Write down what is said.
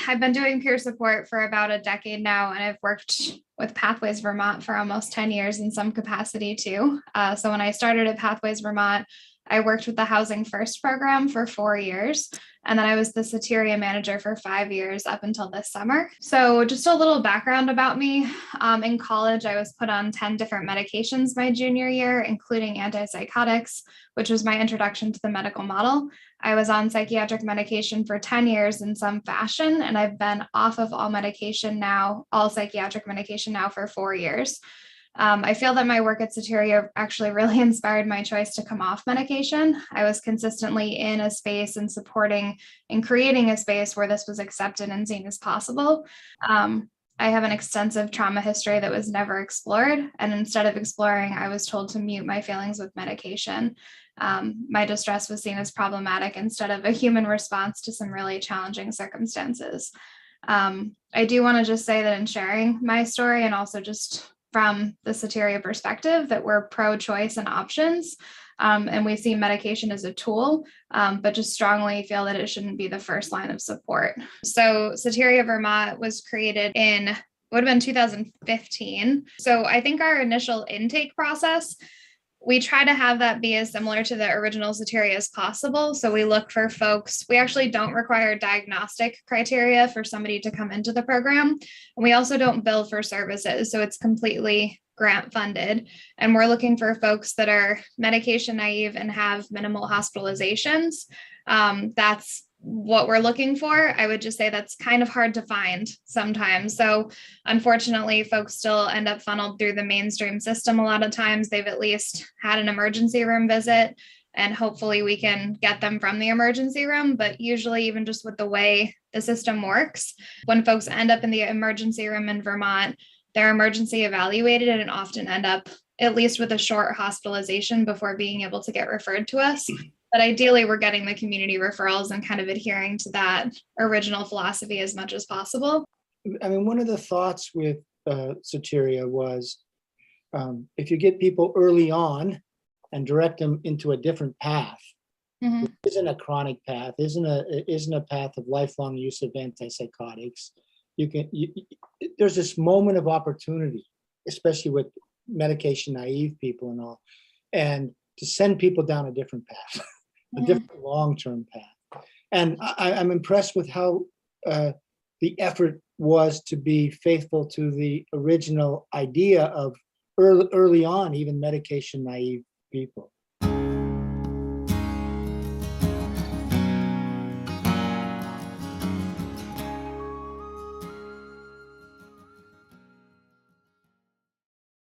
I've been doing peer support for about a decade now, and I've worked with Pathways Vermont for almost 10 years in some capacity too. So when I started at Pathways Vermont, I worked with the Housing First program for 4 years, and then I was the Soteria manager for 5 years up until this summer. So just a little background about me. In college, I was put on 10 different medications my junior year, including antipsychotics, which was my introduction to the medical model. I was on psychiatric medication for 10 years in some fashion, and I've been off of all psychiatric medication now for 4 years. I feel that my work at Soteria actually really inspired my choice to come off medication. I was consistently in a space and supporting and creating a space where this was accepted and seen as possible. I have an extensive trauma history that was never explored. And instead of exploring, I was told to mute my feelings with medication. My distress was seen as problematic instead of a human response to some really challenging circumstances. I do want to just say that in sharing my story, and also just from the Soteria perspective, that we're pro-choice and options, and we see medication as a tool, but just strongly feel that it shouldn't be the first line of support. So Soteria Vermont was created would have been 2015. So I think our initial intake process, we try to have that be as similar to the original Soteria as possible. So we look for folks. We actually don't require diagnostic criteria for somebody to come into the program. And we also don't bill for services. So it's completely grant funded. And we're looking for folks that are medication naive and have minimal hospitalizations. That's what we're looking for. I would just say that's kind of hard to find sometimes. So unfortunately, folks still end up funneled through the mainstream system. A lot of times they've at least had an emergency room visit, and hopefully we can get them from the emergency room. But usually, even just with the way the system works, when folks end up in the emergency room in Vermont, they're emergency evaluated and often end up at least with a short hospitalization before being able to get referred to us. But ideally, we're getting the community referrals and kind of adhering to that original philosophy as much as possible. I mean, one of the thoughts with Soteria was if you get people early on and direct them into a different path, Mm-hmm. isn't a chronic path, isn't a path of lifelong use of antipsychotics, there's this moment of opportunity, especially with medication naive people and all, and to send people down a different path. A different long-term path. And I'm impressed with how the effort was to be faithful to the original idea of early on, even medication naive people.